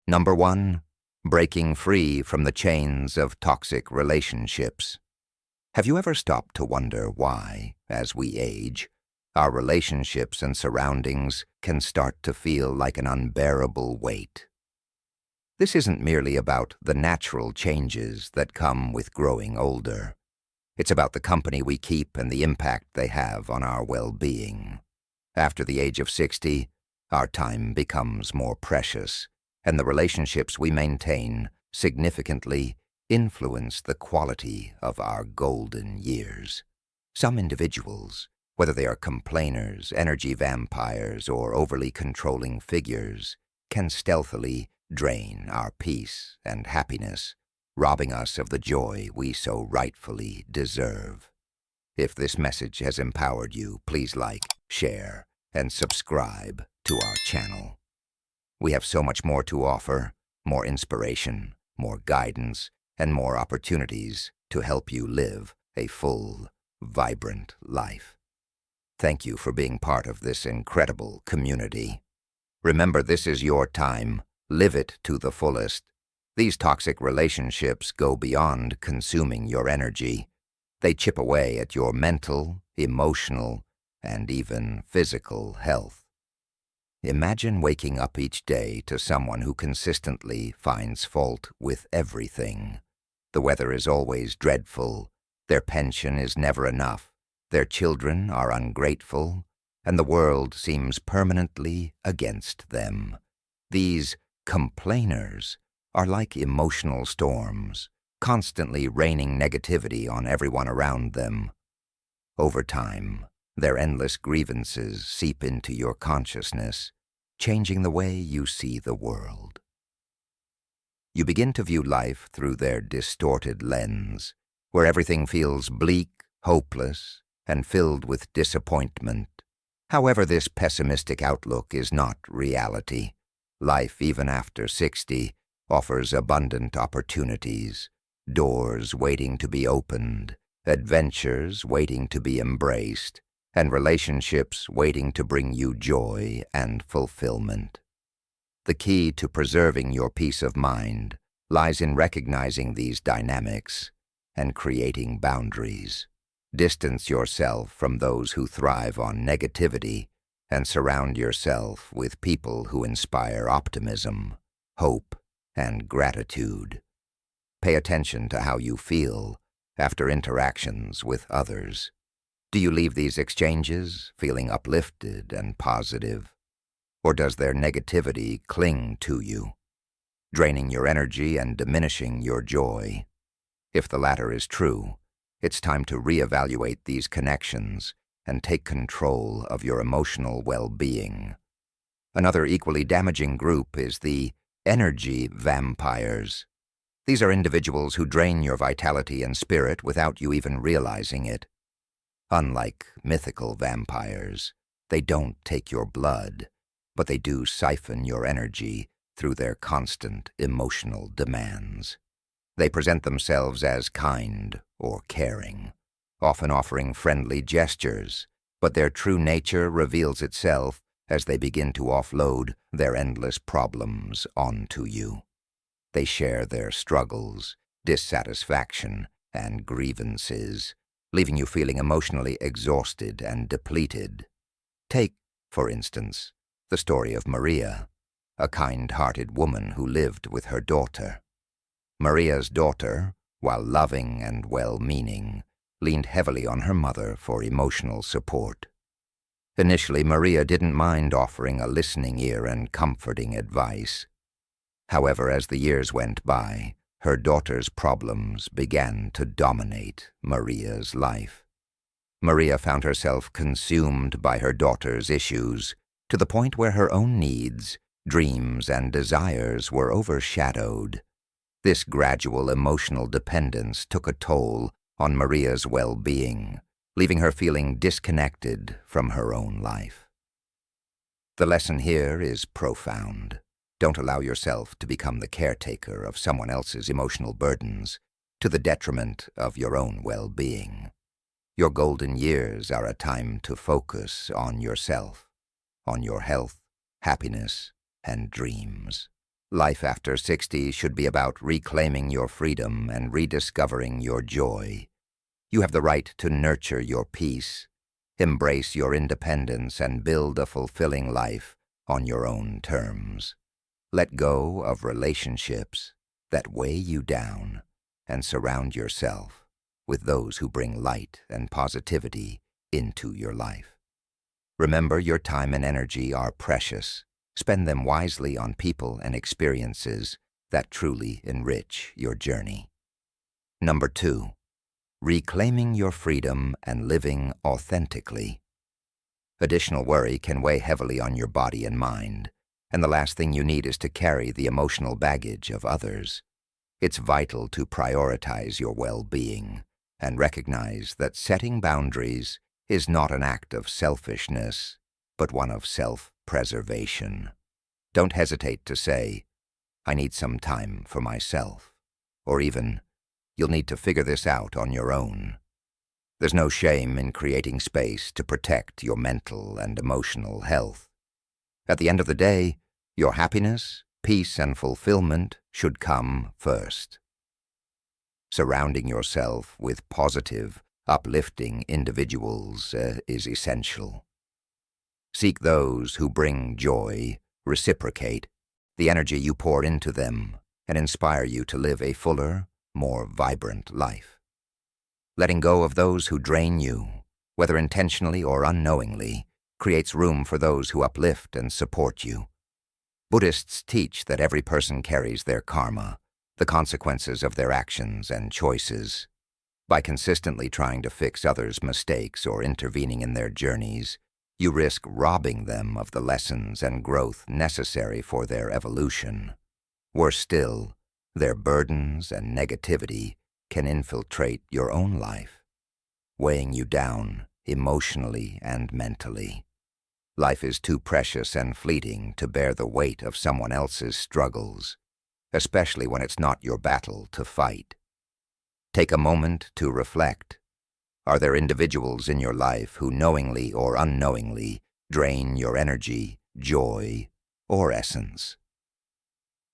Number 1, breaking free from the chains of toxic relationships. Have you ever stopped to wonder why, as we age, our relationships and surroundings can start to feel like an unbearable weight? This isn't merely about the natural changes that come with growing older. It's about the company we keep and the impact they have on our well-being. After the age of 60, our time becomes more precious, and the relationships we maintain significantly influence the quality of our golden years. Some individuals, whether they are complainers, energy vampires, or overly controlling figures, can stealthily drain our peace and happiness, robbing us of the joy we so rightfully deserve. If this message has empowered you, please like, share, and subscribe to our channel. We have so much more to offer, more inspiration, more guidance, and more opportunities to help you live a full, vibrant life. Thank you for being part of this incredible community. Remember, this is your time. Live it to the fullest. These toxic relationships go beyond consuming your energy. They chip away at your mental, emotional, and even physical health. Imagine waking up each day to someone who consistently finds fault with everything. The weather is always dreadful, their pension is never enough, their children are ungrateful, and the world seems permanently against them. These complainers are like emotional storms, constantly raining negativity on everyone around them. Over time, their endless grievances seep into your consciousness, changing the way you see the world. You begin to view life through their distorted lens, where everything feels bleak, hopeless, and filled with disappointment. However, this pessimistic outlook is not reality. Life, even after 60, offers abundant opportunities, doors waiting to be opened, adventures waiting to be embraced, and relationships waiting to bring you joy and fulfillment. The key to preserving your peace of mind lies in recognizing these dynamics and creating boundaries. Distance yourself from those who thrive on negativity and surround yourself with people who inspire optimism, hope, and gratitude. Pay attention to how you feel after interactions with others. Do you leave these exchanges feeling uplifted and positive? Or does their negativity cling to you, draining your energy and diminishing your joy? If the latter is true, it's time to reevaluate these connections and take control of your emotional well-being. Another equally damaging group is the energy vampires. These are individuals who drain your vitality and spirit without you even realizing it. Unlike mythical vampires, they don't take your blood, but they do siphon your energy through their constant emotional demands. They present themselves as kind or caring, often offering friendly gestures, but their true nature reveals itself as they begin to offload their endless problems onto you. They share their struggles, dissatisfaction, and grievances, leaving you feeling emotionally exhausted and depleted. Take, for instance, the story of Maria, a kind-hearted woman who lived with her daughter. Maria's daughter, while loving and well-meaning, leaned heavily on her mother for emotional support. Initially, Maria didn't mind offering a listening ear and comforting advice. However, as the years went by, her daughter's problems began to dominate Maria's life. Maria found herself consumed by her daughter's issues, to the point where her own needs, dreams, and desires were overshadowed. This gradual emotional dependence took a toll on Maria's well-being, leaving her feeling disconnected from her own life. The lesson here is profound. Don't allow yourself to become the caretaker of someone else's emotional burdens to the detriment of your own well-being. Your golden years are a time to focus on yourself, on your health, happiness, and dreams. Life after 60 should be about reclaiming your freedom and rediscovering your joy. You have the right to nurture your peace, embrace your independence, and build a fulfilling life on your own terms. Let go of relationships that weigh you down and surround yourself with those who bring light and positivity into your life. Remember, your time and energy are precious. Spend them wisely on people and experiences that truly enrich your journey. Number 2, reclaiming your freedom and living authentically. Additional worry can weigh heavily on your body and mind, and the last thing you need is to carry the emotional baggage of others. It's vital to prioritize your well-being and recognize that setting boundaries is not an act of selfishness, but one of self-preservation. Don't hesitate to say, "I need some time for myself," or even, "You'll need to figure this out on your own." There's no shame in creating space to protect your mental and emotional health. At the end of the day, your happiness, peace, and fulfillment should come first. Surrounding yourself with positive, uplifting individuals is essential. Seek those who bring joy, reciprocate the energy you pour into them, and inspire you to live a fuller, more vibrant life. Letting go of those who drain you, whether intentionally or unknowingly, creates room for those who uplift and support you. Buddhists teach that every person carries their karma, the consequences of their actions and choices. By consistently trying to fix others' mistakes or intervening in their journeys, you risk robbing them of the lessons and growth necessary for their evolution. Worse still, their burdens and negativity can infiltrate your own life, weighing you down emotionally and mentally. Life is too precious and fleeting to bear the weight of someone else's struggles, especially when it's not your battle to fight. Take a moment to reflect. Are there individuals in your life who knowingly or unknowingly drain your energy, joy, or essence?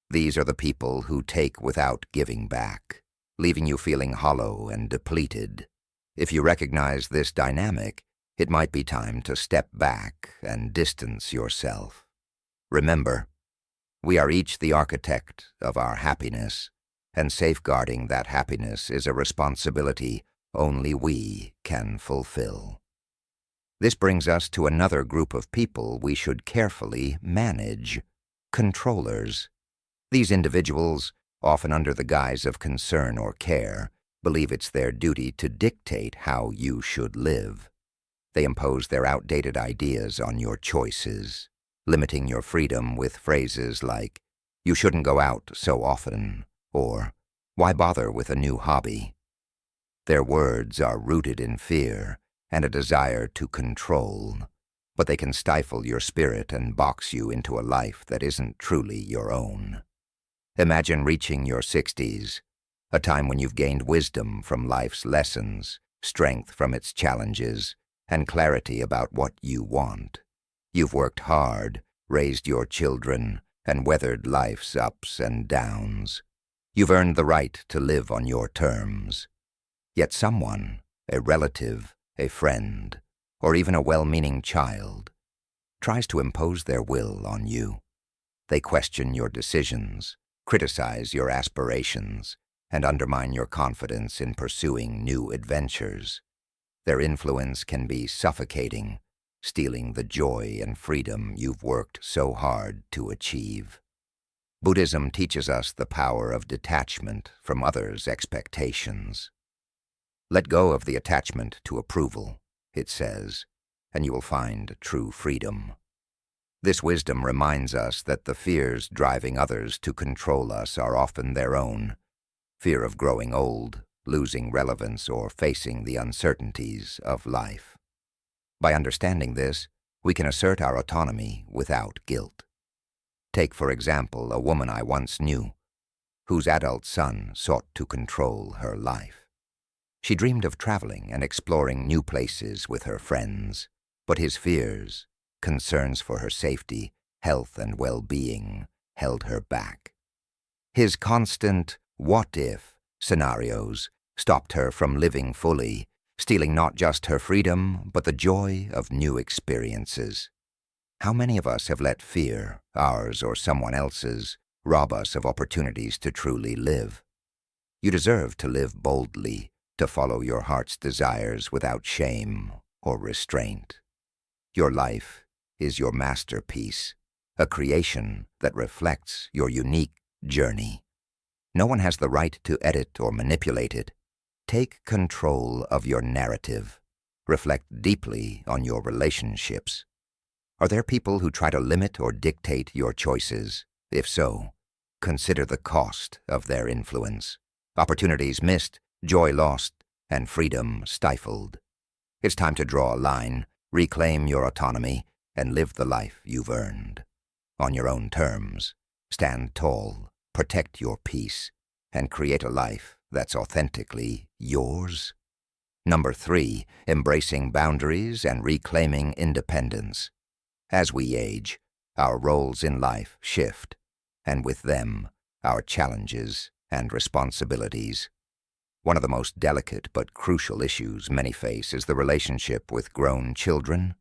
These are the people who take without giving back, leaving you feeling hollow and depleted. If you recognize this dynamic, it might be time to step back and distance yourself. Remember, we are each the architect of our happiness, and safeguarding that happiness is a responsibility only we can fulfill. This brings us to another group of people we should carefully manage: controllers. These individuals, often under the guise of concern or care, believe it's their duty to dictate how you should live. They impose their outdated ideas on your choices, limiting your freedom with phrases like, "You shouldn't go out so often," or "Why bother with a new hobby?" Their words are rooted in fear and a desire to control, but they can stifle your spirit and box you into a life that isn't truly your own. Imagine reaching your 60s, a time when you've gained wisdom from life's lessons, strength from its challenges, and clarity about what you want. You've worked hard, raised your children, and weathered life's ups and downs. You've earned the right to live on your terms. Yet someone, a relative, a friend, or even a well-meaning child, tries to impose their will on you. They question your decisions, criticize your aspirations, and undermine your confidence in pursuing new adventures. Their influence can be suffocating, stealing the joy and freedom you've worked so hard to achieve. Buddhism teaches us the power of detachment from others' expectations. Let go of the attachment to approval, it says, and you will find true freedom. This wisdom reminds us that the fears driving others to control us are often their own: fear of growing old, losing relevance, or facing the uncertainties of life. By understanding this, we can assert our autonomy without guilt. Take, for example, a woman I once knew, whose adult son sought to control her life. She dreamed of traveling and exploring new places with her friends, but his fears, concerns for her safety, health, and well-being held her back. His constant what-if scenarios stopped her from living fully, stealing not just her freedom, but the joy of new experiences. How many of us have let fear, ours or someone else's, rob us of opportunities to truly live? You deserve to live boldly, to follow your heart's desires without shame or restraint. Your life is your masterpiece, a creation that reflects your unique journey. No one has the right to edit or manipulate it. Take control of your narrative. Reflect deeply on your relationships. Are there people who try to limit or dictate your choices? If so, consider the cost of their influence. Opportunities missed, joy lost, and freedom stifled. It's time to draw a line, reclaim your autonomy, and live the life you've earned. On your own terms, stand tall, protect your peace, and create a life that's authentically yours. Number 3, embracing boundaries and reclaiming independence. As we age, our roles in life shift, and with them, our challenges and responsibilities. One of the most delicate but crucial issues many face is the relationship with grown children.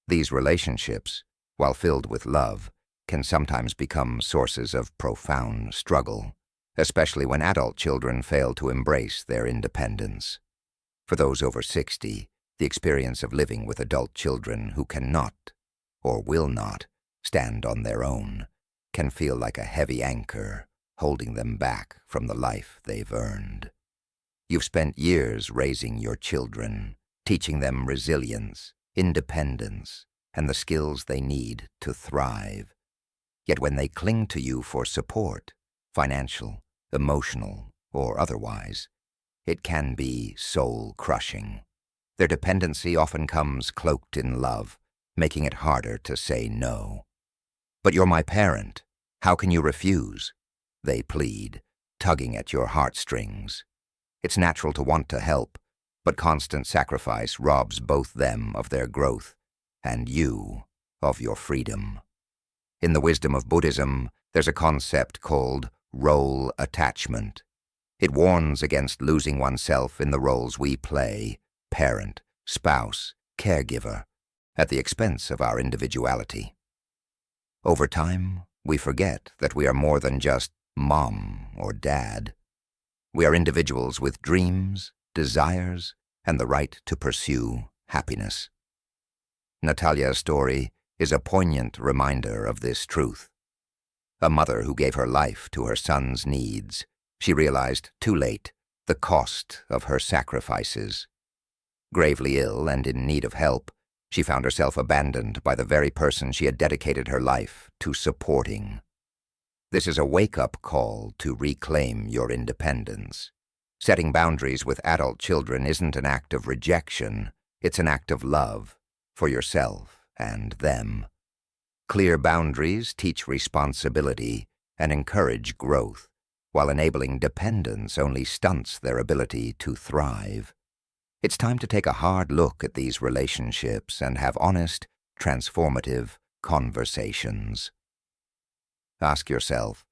These relationships, while filled with love, can sometimes become sources of profound struggle, especially when adult children fail to embrace their independence. For those over 60, the experience of living with adult children who cannot, or will not, stand on their own can feel like a heavy anchor holding them back from the life they've earned. You've spent years raising your children, teaching them resilience, independence, and the skills they need to thrive. Yet when they cling to you for support, financial, emotional, or otherwise, it can be soul-crushing. Their dependency often comes cloaked in love, making it harder to say no. "But you're my parent. How can you refuse?" they plead, tugging at your heartstrings. It's natural to want to help, but constant sacrifice robs both them of their growth and you of your freedom. In the wisdom of Buddhism, there's a concept called role attachment. It warns against losing oneself in the roles we play, parent, spouse, caregiver, at the expense of our individuality. Over time, we forget that we are more than just mom or dad. We are individuals with dreams, desires, and the right to pursue happiness. Natalia's story is a poignant reminder of this truth. A mother who gave her life to her son's needs, she realized too late the cost of her sacrifices. Gravely ill and in need of help, she found herself abandoned by the very person she had dedicated her life to supporting. This is a wake-up call to reclaim your independence. Setting boundaries with adult children isn't an act of rejection, it's an act of love for yourself and them. Clear boundaries teach responsibility and encourage growth, while enabling dependence only stunts their ability to thrive. It's time to take a hard look at these relationships and have honest, transformative conversations. Ask yourself,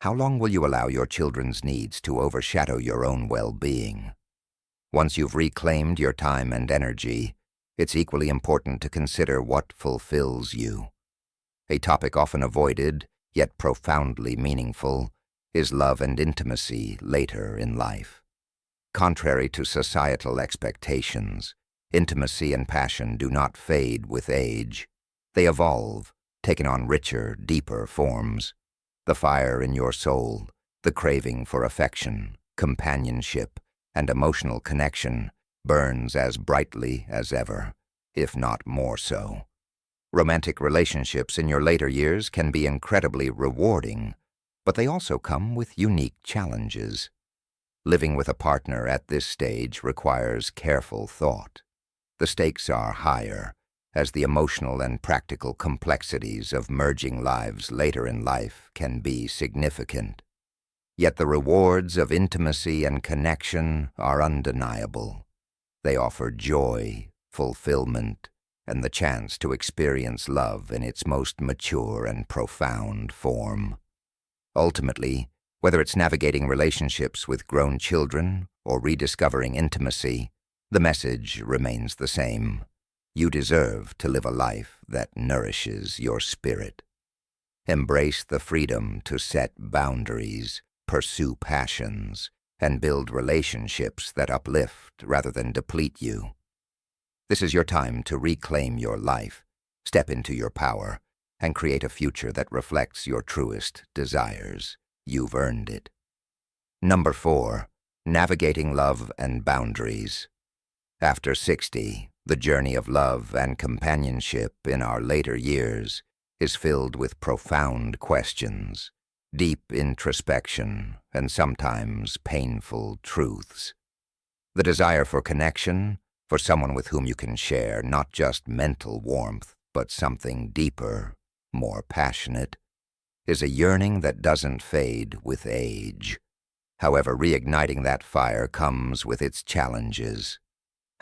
how long will you allow your children's needs to overshadow your own well-being? Once you've reclaimed your time and energy, it's equally important to consider what fulfills you. A topic often avoided, yet profoundly meaningful, is love and intimacy later in life. Contrary to societal expectations, intimacy and passion do not fade with age. They evolve, taking on richer, deeper forms. The fire in your soul, the craving for affection, companionship, and emotional connection burns as brightly as ever, if not more so. Romantic relationships in your later years can be incredibly rewarding, but they also come with unique challenges. Living with a partner at this stage requires careful thought. The stakes are higher, as the emotional and practical complexities of merging lives later in life can be significant. Yet the rewards of intimacy and connection are undeniable. They offer joy, fulfillment, and the chance to experience love in its most mature and profound form. Ultimately, Whether it's navigating relationships with grown children or rediscovering intimacy, the message remains the same. You deserve to live a life that nourishes your spirit. Embrace the freedom to set boundaries, pursue passions, and build relationships that uplift rather than deplete you. This is your time to reclaim your life, step into your power, and create a future that reflects your truest desires. You've earned it. Number 4, navigating love and boundaries. After 60, the journey of love and companionship in our later years is filled with profound questions, deep introspection, and sometimes painful truths. The desire for connection, for someone with whom you can share not just mental warmth, but something deeper, more passionate, is a yearning that doesn't fade with age. However, reigniting that fire comes with its challenges.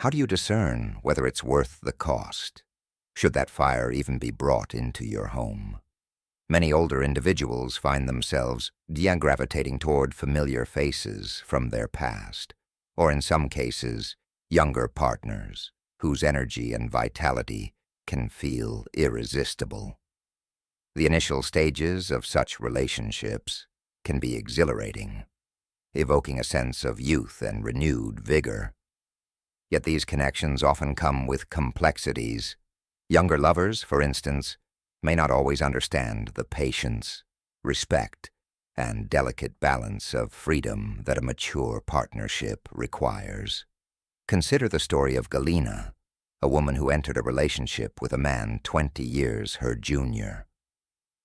How do you discern whether it's worth the cost? Should that fire even be brought into your home? Many older individuals find themselves gravitating toward familiar faces from their past, or in some cases, younger partners whose energy and vitality can feel irresistible. The initial stages of such relationships can be exhilarating, evoking a sense of youth and renewed vigor. Yet these connections often come with complexities. Younger lovers, for instance, may not always understand the patience, respect, and delicate balance of freedom that a mature partnership requires. Consider the story of Galina, a woman who entered a relationship with a man 20 years her junior.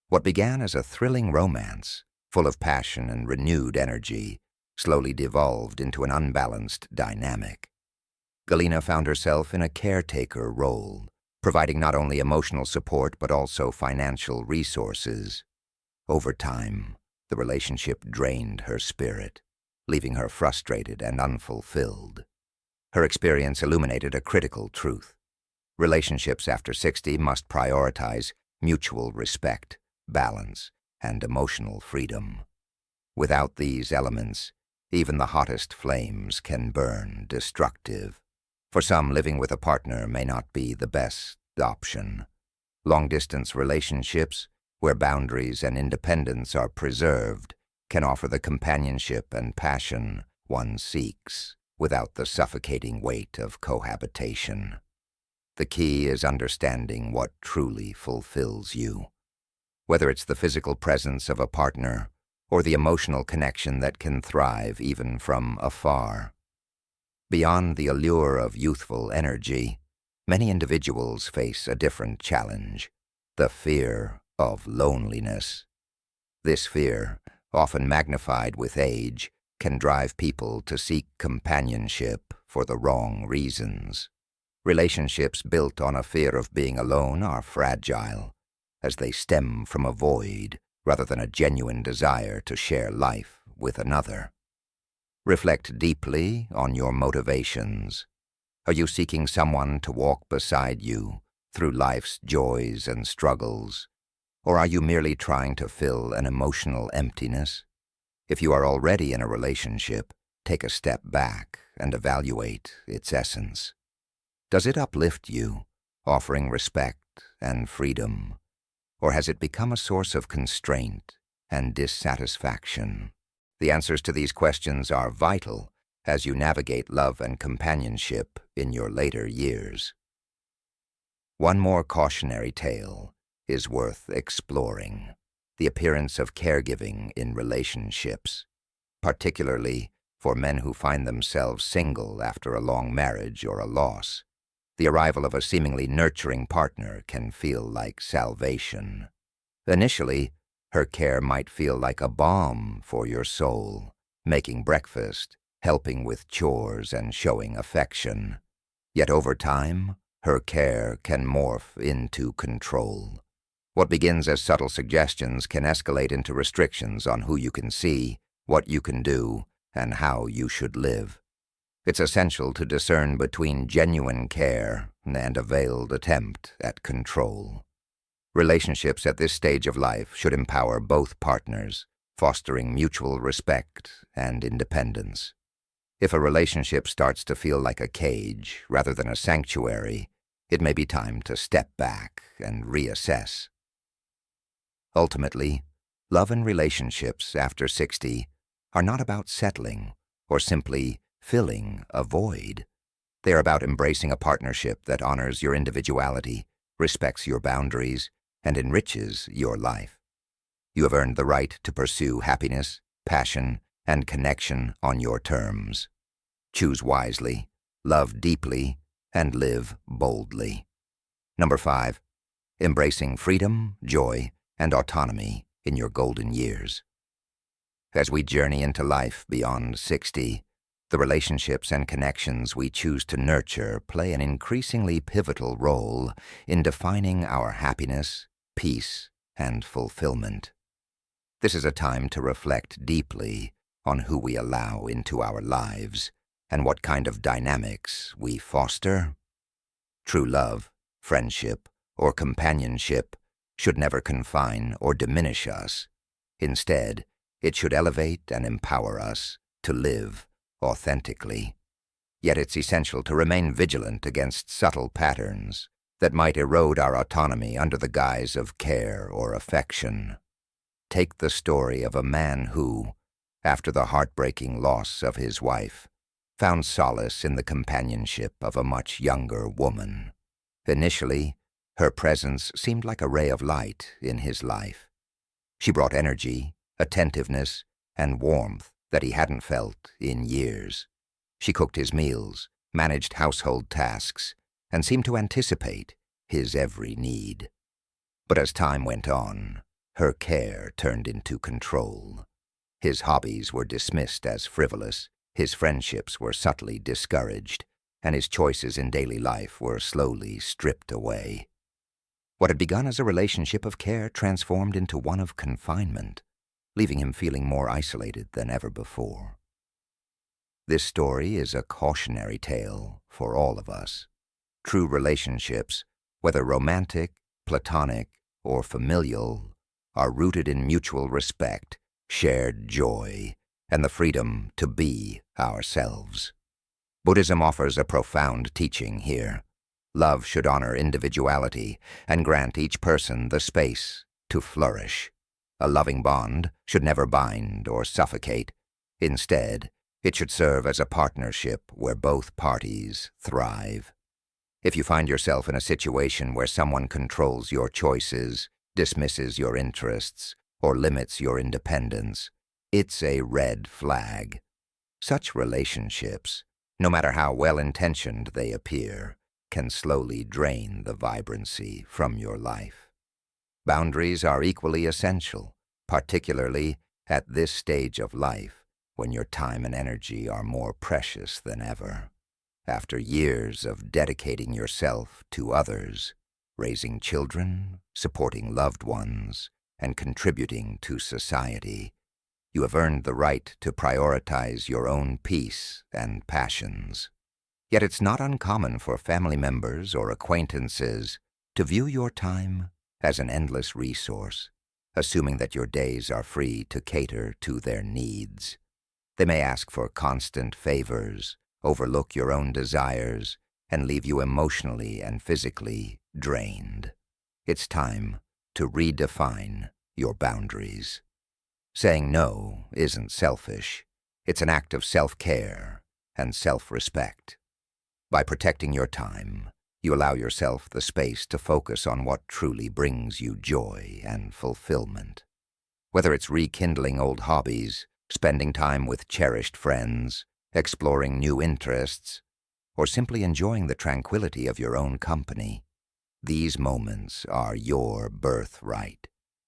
What began as a thrilling romance, full of passion and renewed energy, slowly devolved into an unbalanced dynamic. Galina found herself in a caretaker role, providing not only emotional support but also financial resources. Over time, the relationship drained her spirit, leaving her frustrated and unfulfilled. Her experience illuminated a critical truth. Relationships after 60 must prioritize mutual respect, balance, and emotional freedom. Without these elements, even the hottest flames can burn destructive. For some, living with a partner may not be the best option. Long-distance relationships, where boundaries and independence are preserved, can offer the companionship and passion one seeks without the suffocating weight of cohabitation. The key is understanding what truly fulfills you, whether it's the physical presence of a partner or the emotional connection that can thrive even from afar. Beyond the allure of youthful energy, many individuals face a different challenge: the fear of loneliness. This fear, often magnified with age, can drive people to seek companionship for the wrong reasons. Relationships built on a fear of being alone are fragile, as they stem from a void rather than a genuine desire to share life with another. Reflect deeply on your motivations. Are you seeking someone to walk beside you through life's joys and struggles? Or are you merely trying to fill an emotional emptiness? If you are already in a relationship, take a step back and evaluate its essence. Does it uplift you, offering respect and freedom? Or has it become a source of constraint and dissatisfaction? The answers to these questions are vital as you navigate love and companionship in your later years. One more cautionary tale is worth exploring: the appearance of caregiving in relationships, particularly for men who find themselves single after a long marriage or a loss. The arrival of a seemingly nurturing partner can feel like salvation. Initially, her care might feel like a balm for your soul, making breakfast, helping with chores, and showing affection. Yet over time, her care can morph into control. What begins as subtle suggestions can escalate into restrictions on who you can see, what you can do, and how you should live. It's essential to discern between genuine care and a veiled attempt at control. Relationships at this stage of life should empower both partners, fostering mutual respect and independence. If a relationship starts to feel like a cage rather than a sanctuary, it may be time to step back and reassess. Ultimately, love and relationships after 60 are not about settling or simply filling a void. They are about embracing a partnership that honors your individuality, respects your boundaries, and enriches your life. You have earned the right to pursue happiness, passion, and connection on your terms. Choose wisely, love deeply, and live boldly. Number 5, embracing freedom, joy, and autonomy in your golden years. As we journey into life beyond 60, the relationships and connections we choose to nurture play an increasingly pivotal role in defining our happiness, peace, and fulfillment. This is a time to reflect deeply on who we allow into our lives and what kind of dynamics we foster. True love, friendship, or companionship should never confine or diminish us. Instead, it should elevate and empower us to live authentically. Yet it's essential to remain vigilant against subtle patterns that might erode our autonomy under the guise of care or affection. Take the story of a man who, after the heartbreaking loss of his wife, found solace in the companionship of a much younger woman. Initially, her presence seemed like a ray of light in his life. She brought energy, attentiveness, and warmth that he hadn't felt in years. She cooked his meals, managed household tasks, and seemed to anticipate his every need. But as time went on, her care turned into control. His hobbies were dismissed as frivolous, his friendships were subtly discouraged, and his choices in daily life were slowly stripped away. What had begun as a relationship of care transformed into one of confinement, leaving him feeling more isolated than ever before. This story is a cautionary tale for all of us. True relationships, whether romantic, platonic, or familial, are rooted in mutual respect, shared joy, and the freedom to be ourselves. Buddhism offers a profound teaching here. Love should honor individuality and grant each person the space to flourish. A loving bond should never bind or suffocate. Instead, it should serve as a partnership where both parties thrive. If you find yourself in a situation where someone controls your choices, dismisses your interests, or limits your independence, it's a red flag. Such relationships, no matter how well-intentioned they appear, can slowly drain the vibrancy from your life. Boundaries are equally essential, particularly at this stage of life when your time and energy are more precious than ever. After years of dedicating yourself to others, raising children, supporting loved ones, and contributing to society, you have earned the right to prioritize your own peace and passions. Yet it's not uncommon for family members or acquaintances to view your time as an endless resource, assuming that your days are free to cater to their needs. They may ask for constant favors, overlook your own desires, and leave you emotionally and physically drained. It's time to redefine your boundaries. Saying no isn't selfish. It's an act of self-care and self-respect. By protecting your time, you allow yourself the space to focus on what truly brings you joy and fulfillment. Whether it's rekindling old hobbies, spending time with cherished friends, exploring new interests, or simply enjoying the tranquility of your own company, these moments are your birthright.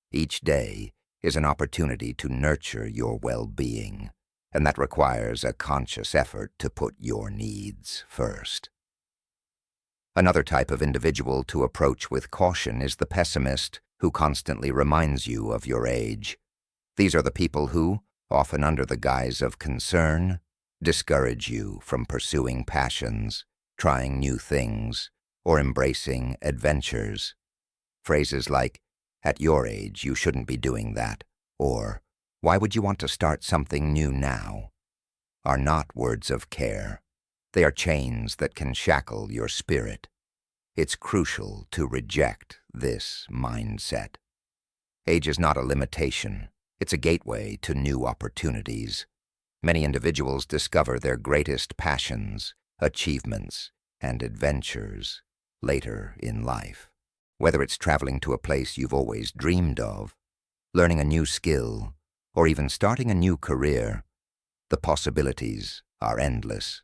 Each day is an opportunity to nurture your well-being, and that requires a conscious effort to put your needs first. Another type of individual to approach with caution is the pessimist who constantly reminds you of your age. These are the people who, often under the guise of concern, discourage you from pursuing passions, trying new things, or embracing adventures. Phrases like, "At your age, you shouldn't be doing that," or "Why would you want to start something new now?" are not words of care. They are chains that can shackle your spirit. It's crucial to reject this mindset. Age is not a limitation. It's a gateway to new opportunities. Many individuals discover their greatest passions, achievements, and adventures later in life. Whether it's traveling to a place you've always dreamed of, learning a new skill, or even starting a new career, the possibilities are endless.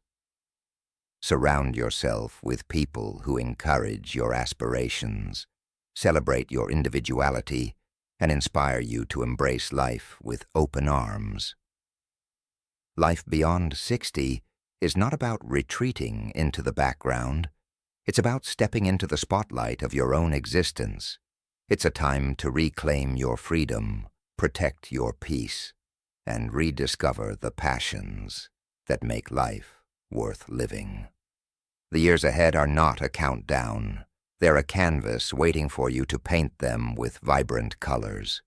Surround yourself with people who encourage your aspirations, celebrate your individuality, and inspire you to embrace life with open arms. Life beyond 60 is not about retreating into the background. It's about stepping into the spotlight of your own existence. It's a time to reclaim your freedom, protect your peace, and rediscover the passions that make life worth living. The years ahead are not a countdown. They're a canvas waiting for you to paint them with vibrant colors.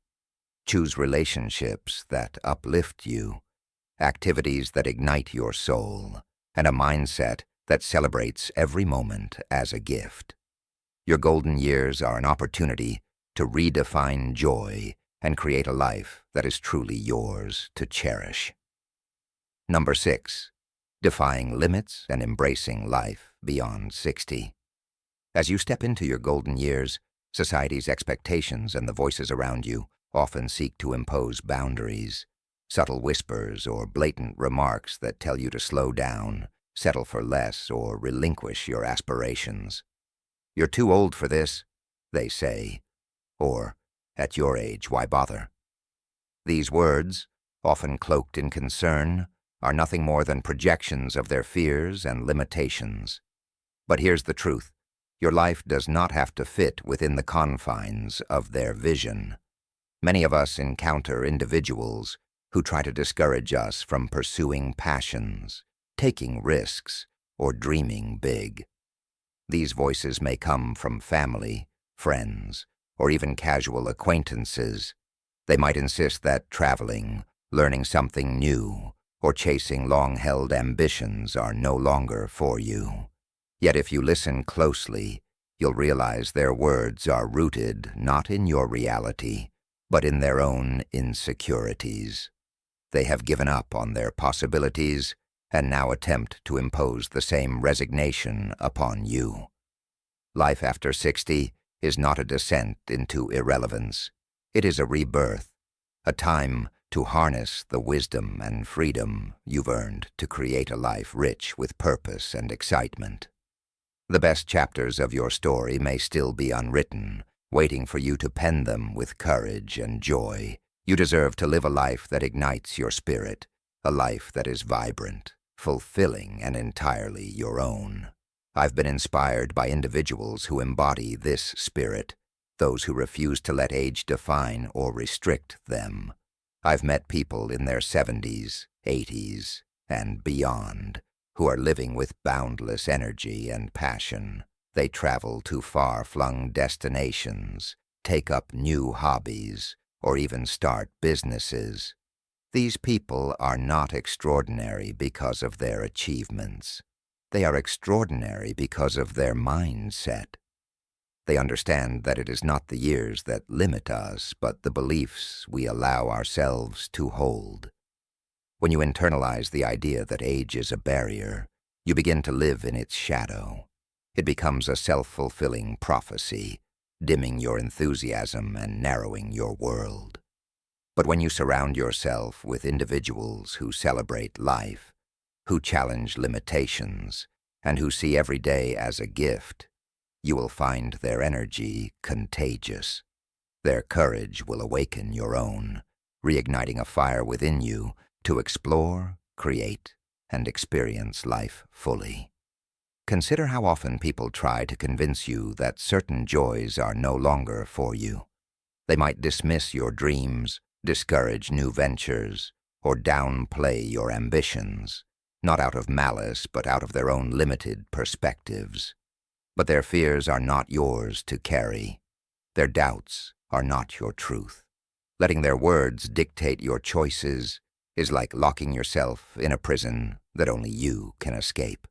Choose relationships that uplift you, activities that ignite your soul, and a mindset that celebrates every moment as a gift. Your golden years are an opportunity to redefine joy and create a life that is truly yours to cherish. Number 6. Defying limits and embracing life beyond 60. As you step into your golden years, society's expectations and the voices around you often seek to impose boundaries, subtle whispers or blatant remarks that tell you to slow down, settle for less, or relinquish your aspirations. "You're too old for this," they say, or "At your age, why bother?" These words, often cloaked in concern, are nothing more than projections of their fears and limitations. But here's the truth. Your life does not have to fit within the confines of their vision. Many of us encounter individuals who try to discourage us from pursuing passions, taking risks, or dreaming big. These voices may come from family, friends, or even casual acquaintances. They might insist that traveling, learning something new, or chasing long-held ambitions are no longer for you. Yet if you listen closely, you'll realize their words are rooted not in your reality, but in their own insecurities. They have given up on their possibilities and now attempt to impose the same resignation upon you. Life after 60 is not a descent into irrelevance. It is a rebirth, a time to harness the wisdom and freedom you've earned to create a life rich with purpose and excitement. The best chapters of your story may still be unwritten, waiting for you to pen them with courage and joy. You deserve to live a life that ignites your spirit, a life that is vibrant, fulfilling, and entirely your own. I've been inspired by individuals who embody this spirit, those who refuse to let age define or restrict them. I've met people in their 70s, 80s, and beyond, who are living with boundless energy and passion. They travel to far-flung destinations, take up new hobbies, or even start businesses. These people are not extraordinary because of their achievements. They are extraordinary because of their mindset. They understand that it is not the years that limit us, but the beliefs we allow ourselves to hold. When you internalize the idea that age is a barrier, you begin to live in its shadow. It becomes a self-fulfilling prophecy, dimming your enthusiasm and narrowing your world. But when you surround yourself with individuals who celebrate life, who challenge limitations, and who see every day as a gift, you will find their energy contagious. Their courage will awaken your own, reigniting a fire within you to explore, create, and experience life fully. Consider how often people try to convince you that certain joys are no longer for you. They might dismiss your dreams, discourage new ventures, or downplay your ambitions, not out of malice but out of their own limited perspectives. But their fears are not yours to carry. Their doubts are not your truth. Letting their words dictate your choices is like locking yourself in a prison that only you can escape.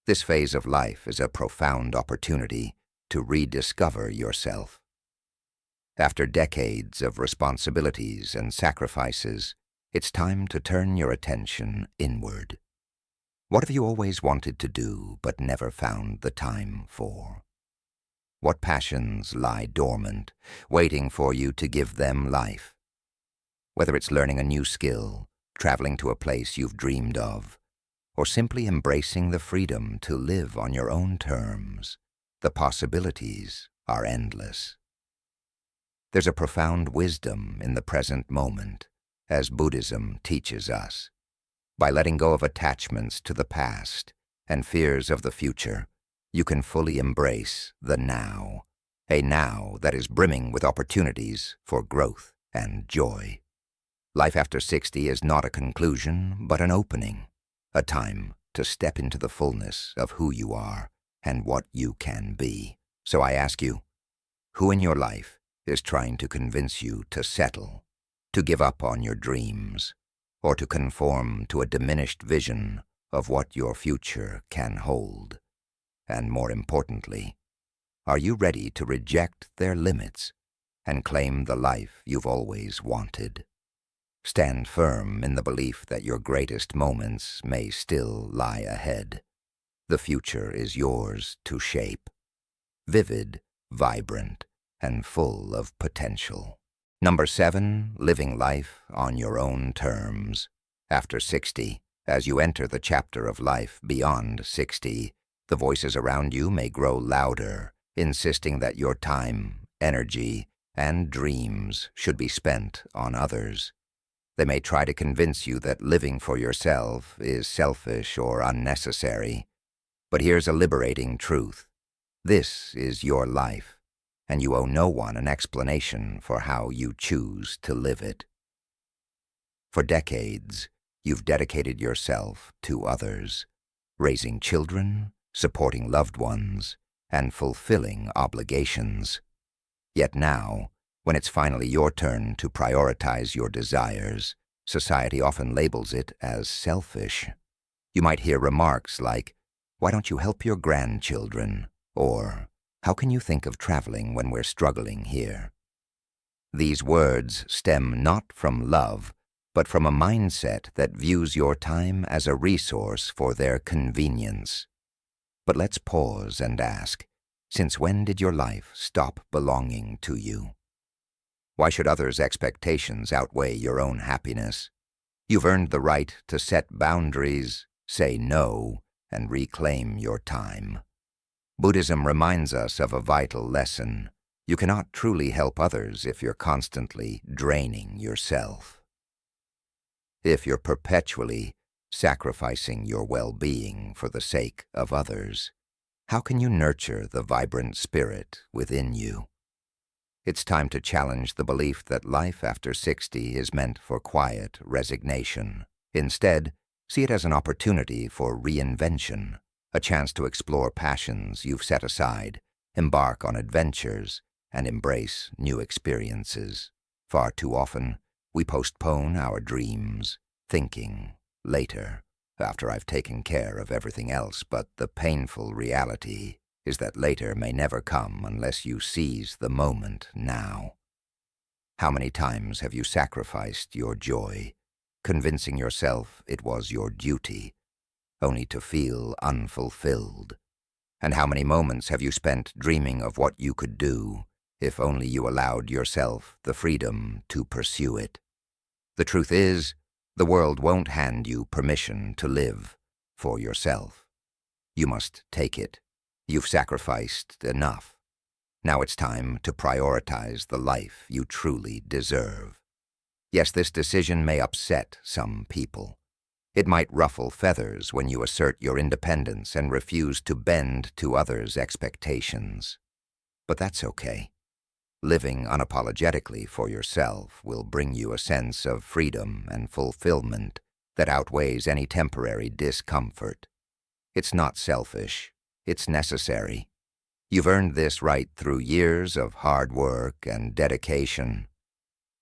This phase of life is a profound opportunity to rediscover yourself. After decades of responsibilities and sacrifices, it's time to turn your attention inward. What have you always wanted to do but never found the time for? What passions lie dormant, waiting for you to give them life? Whether it's learning a new skill, traveling to a place you've dreamed of, or simply embracing the freedom to live on your own terms, the possibilities are endless. There's a profound wisdom in the present moment, as Buddhism teaches us. By letting go of attachments to the past and fears of the future, you can fully embrace the now, a now that is brimming with opportunities for growth and joy. Life after 60 is not a conclusion, but an opening, a time to step into the fullness of who you are and what you can be. So I ask you, who in your life is trying to convince you to settle, to give up on your dreams, or to conform to a diminished vision of what your future can hold? And more importantly, are you ready to reject their limits and claim the life you've always wanted? Stand firm in the belief that your greatest moments may still lie ahead. The future is yours to shape, vivid, vibrant, and full of potential. Number 7, living life on your own terms. After 60, as you enter the chapter of life beyond 60, the voices around you may grow louder, insisting that your time, energy, and dreams should be spent on others. They may try to convince you that living for yourself is selfish or unnecessary. But here's a liberating truth. This is your life, and you owe no one an explanation for how you choose to live it. For decades, you've dedicated yourself to others, raising children, supporting loved ones, and fulfilling obligations. Yet now, when it's finally your turn to prioritize your desires, society often labels it as selfish. You might hear remarks like, "Why don't you help your grandchildren?" Or, "How can you think of traveling when we're struggling here?" These words stem not from love, but from a mindset that views your time as a resource for their convenience. But let's pause and ask, since when did your life stop belonging to you? Why should others' expectations outweigh your own happiness? You've earned the right to set boundaries, say no, and reclaim your time. Buddhism reminds us of a vital lesson. You cannot truly help others if you're constantly draining yourself. If you're perpetually sacrificing your well-being for the sake of others, how can you nurture the vibrant spirit within you? It's time to challenge the belief that life after 60 is meant for quiet resignation. Instead, see it as an opportunity for reinvention, a chance to explore passions you've set aside, embark on adventures, and embrace new experiences. Far too often, we postpone our dreams, thinking, later, after I've taken care of everything else, but the painful reality is that later may never come unless you seize the moment now. How many times have you sacrificed your joy, convincing yourself it was your duty, only to feel unfulfilled? And how many moments have you spent dreaming of what you could do if only you allowed yourself the freedom to pursue it? The truth is, the world won't hand you permission to live for yourself. You must take it. You've sacrificed enough. Now it's time to prioritize the life you truly deserve. Yes, this decision may upset some people. It might ruffle feathers when you assert your independence and refuse to bend to others' expectations. But that's okay. Living unapologetically for yourself will bring you a sense of freedom and fulfillment that outweighs any temporary discomfort. It's not selfish. It's necessary. You've earned this right through years of hard work and dedication.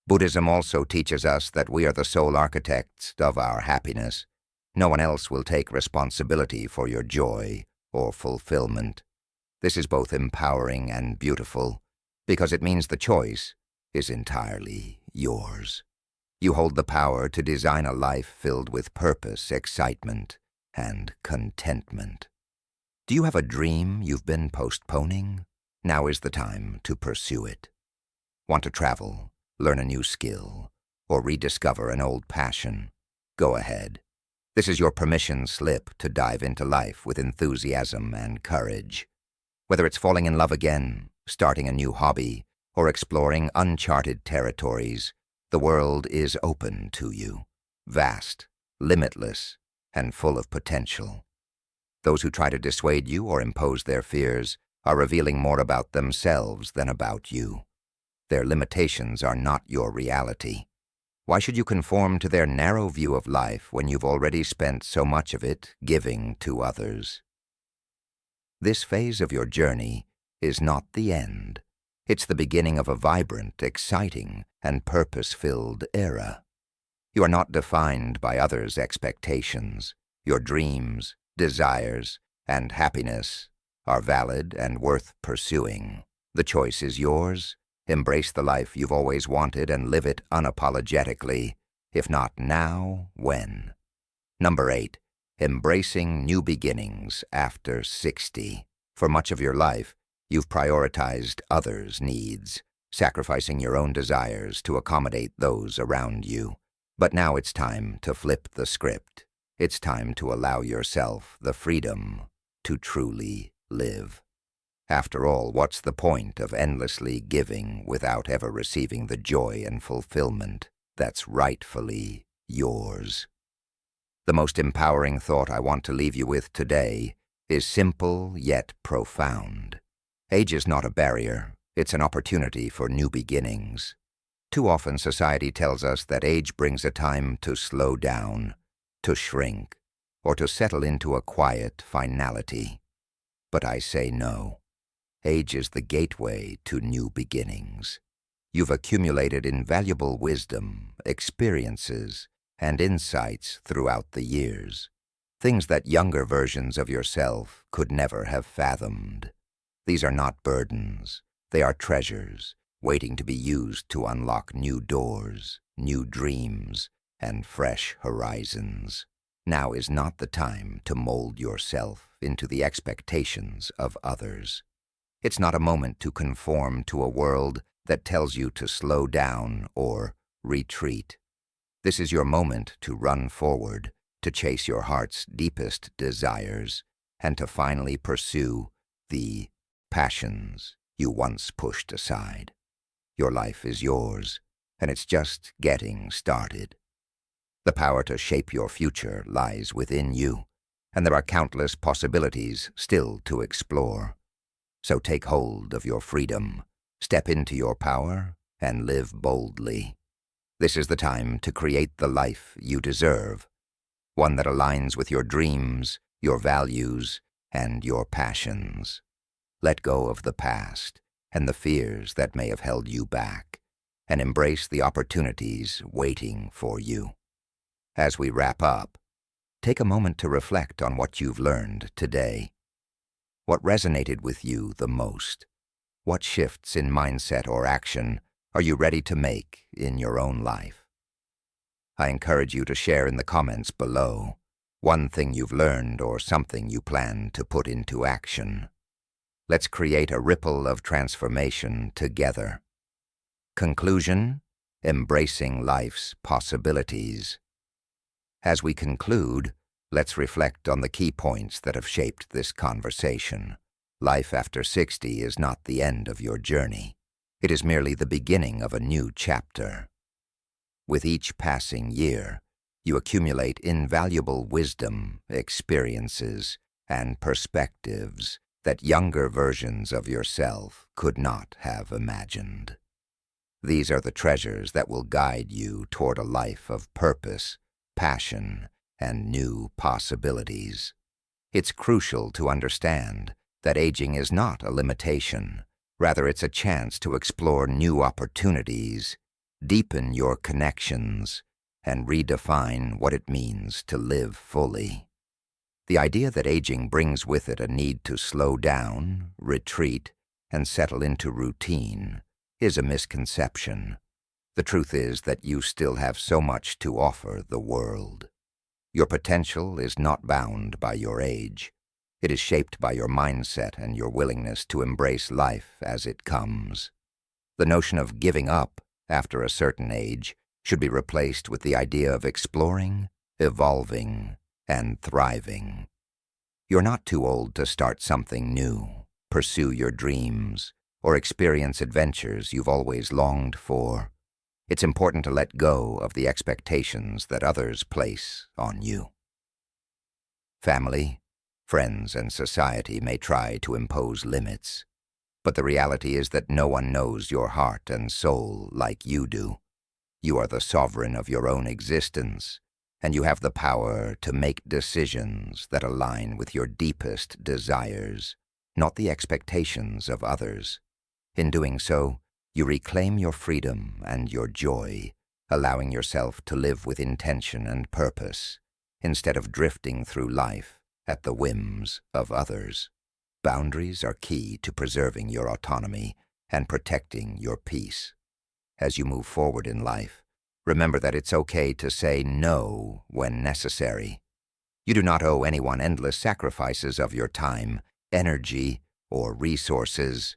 Buddhism also teaches us that we are the sole architects of our happiness. No one else will take responsibility for your joy or fulfillment. This is both empowering and beautiful, because it means the choice is entirely yours. You hold the power to design a life filled with purpose, excitement, and contentment. Do you have a dream you've been postponing? Now is the time to pursue it. Want to travel, learn a new skill, or rediscover an old passion? Go ahead. This is your permission slip to dive into life with enthusiasm and courage. Whether it's falling in love again, starting a new hobby, or exploring uncharted territories, the world is open to you, vast, limitless, and full of potential. Those who try to dissuade you or impose their fears are revealing more about themselves than about you. Their limitations are not your reality. Why should you conform to their narrow view of life when you've already spent so much of it giving to others? This phase of your journey is not the end. It's the beginning of a vibrant, exciting, and purpose-filled era. You are not defined by others' expectations. Your dreams, desires, and happiness are valid and worth pursuing. The choice is yours. Embrace the life you've always wanted and live it unapologetically. If not now, when? Number 8. Embracing new beginnings after 60. For much of your life, you've prioritized others' needs, sacrificing your own desires to accommodate those around you. But now it's time to flip the script. It's time to allow yourself the freedom to truly live. After all, what's the point of endlessly giving without ever receiving the joy and fulfillment that's rightfully yours? The most empowering thought I want to leave you with today is simple yet profound. Age is not a barrier, it's an opportunity for new beginnings. Too often society tells us that age brings a time to slow down, to shrink, or to settle into a quiet finality. But I say no. Age is the gateway to new beginnings. You've accumulated invaluable wisdom, experiences, and insights throughout the years, things that younger versions of yourself could never have fathomed. These are not burdens, they are treasures, waiting to be used to unlock new doors, new dreams, and fresh horizons. Now is not the time to mold yourself into the expectations of others. It's not a moment to conform to a world that tells you to slow down or retreat. This is your moment to run forward, to chase your heart's deepest desires, and to finally pursue the passions you once pushed aside. Your life is yours, and it's just getting started. The power to shape your future lies within you, and there are countless possibilities still to explore. So take hold of your freedom, step into your power, and live boldly. This is the time to create the life you deserve, one that aligns with your dreams, your values, and your passions. Let go of the past and the fears that may have held you back, and embrace the opportunities waiting for you. As we wrap up, take a moment to reflect on what you've learned today. What resonated with you the most? What shifts in mindset or action are you ready to make in your own life? I encourage you to share in the comments below one thing you've learned or something you plan to put into action. Let's create a ripple of transformation together. Conclusion: embracing life's possibilities. As we conclude, let's reflect on the key points that have shaped this conversation. Life after 60 is not the end of your journey. It is merely the beginning of a new chapter. With each passing year, you accumulate invaluable wisdom, experiences, and perspectives that younger versions of yourself could not have imagined. These are the treasures that will guide you toward a life of purpose, passion, and new possibilities. It's crucial to understand that aging is not a limitation. Rather, it's a chance to explore new opportunities, deepen your connections, and redefine what it means to live fully. The idea that aging brings with it a need to slow down, retreat, and settle into routine is a misconception. The truth is that you still have so much to offer the world. Your potential is not bound by your age. It is shaped by your mindset and your willingness to embrace life as it comes. The notion of giving up after a certain age should be replaced with the idea of exploring, evolving, and thriving. You're not too old to start something new, pursue your dreams, or experience adventures you've always longed for. It's important to let go of the expectations that others place on you. Family, friends, and society may try to impose limits, but the reality is that no one knows your heart and soul like you do. You are the sovereign of your own existence, and you have the power to make decisions that align with your deepest desires, not the expectations of others. In doing so, you reclaim your freedom and your joy, allowing yourself to live with intention and purpose, instead of drifting through life at the whims of others. Boundaries are key to preserving your autonomy and protecting your peace. As you move forward in life, remember that it's okay to say no when necessary. You do not owe anyone endless sacrifices of your time, energy, or resources.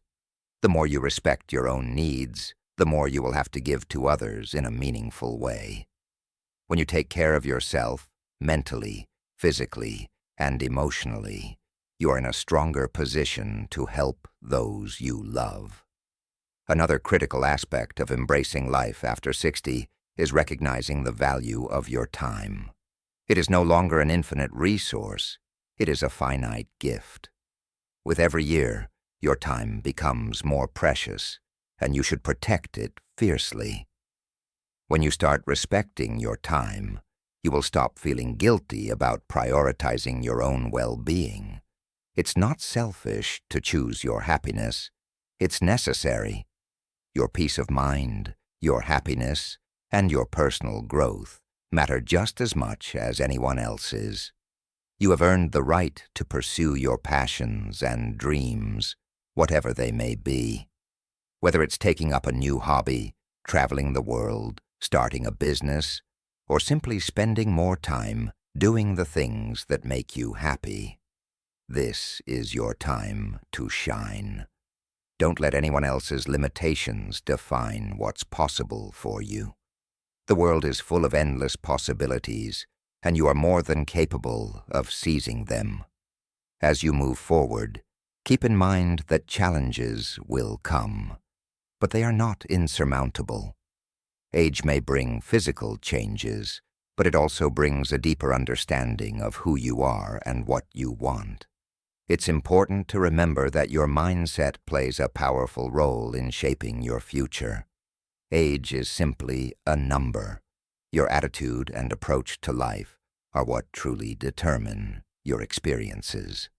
The more you respect your own needs, the more you will have to give to others in a meaningful way. When you take care of yourself, mentally, physically, and emotionally, you are in a stronger position to help those you love. Another critical aspect of embracing life after 60 is recognizing the value of your time. It is no longer an infinite resource, it is a finite gift. With every year, your time becomes more precious, and you should protect it fiercely. When you start respecting your time, you will stop feeling guilty about prioritizing your own well-being. It's not selfish to choose your happiness. It's necessary. Your peace of mind, your happiness, and your personal growth matter just as much as anyone else's. You have earned the right to pursue your passions and dreams, whatever they may be. Whether it's taking up a new hobby, traveling the world, starting a business, or simply spending more time doing the things that make you happy, this is your time to shine. Don't let anyone else's limitations define what's possible for you. The world is full of endless possibilities, and you are more than capable of seizing them. As you move forward, keep in mind that challenges will come, but they are not insurmountable. Age may bring physical changes, but it also brings a deeper understanding of who you are and what you want. It's important to remember that your mindset plays a powerful role in shaping your future. Age is simply a number. Your attitude and approach to life are what truly determine your experiences.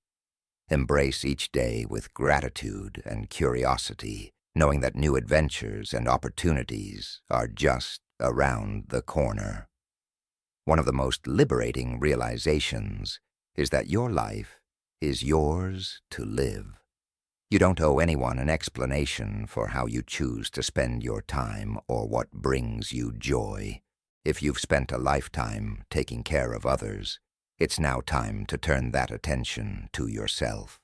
Embrace each day with gratitude and curiosity, knowing that new adventures and opportunities are just around the corner. One of the most liberating realizations is that your life is yours to live. You don't owe anyone an explanation for how you choose to spend your time or what brings you joy. If you've spent a lifetime taking care of others, it's now time to turn that attention to yourself.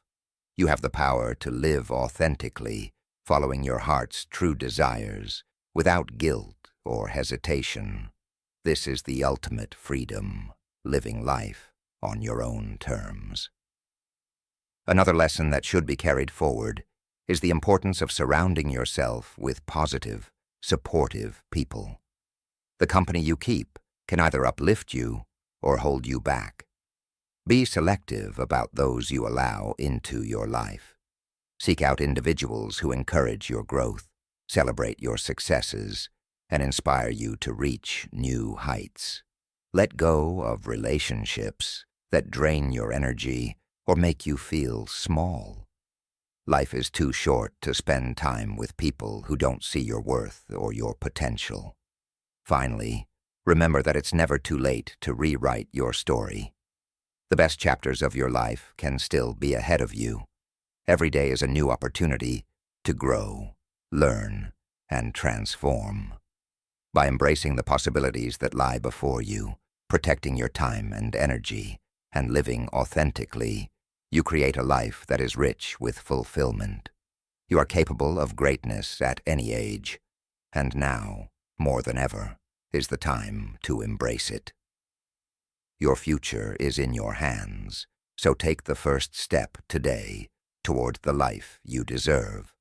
You have the power to live authentically, following your heart's true desires, without guilt or hesitation. This is the ultimate freedom, living life on your own terms. Another lesson that should be carried forward is the importance of surrounding yourself with positive, supportive people. The company you keep can either uplift you or hold you back. Be selective about those you allow into your life. Seek out individuals who encourage your growth, celebrate your successes, and inspire you to reach new heights. Let go of relationships that drain your energy or make you feel small. Life is too short to spend time with people who don't see your worth or your potential. Finally, remember that it's never too late to rewrite your story. The best chapters of your life can still be ahead of you. Every day is a new opportunity to grow, learn, and transform. By embracing the possibilities that lie before you, protecting your time and energy, and living authentically, you create a life that is rich with fulfillment. You are capable of greatness at any age, and now, more than ever, is the time to embrace it. Your future is in your hands, so take the first step today toward the life you deserve.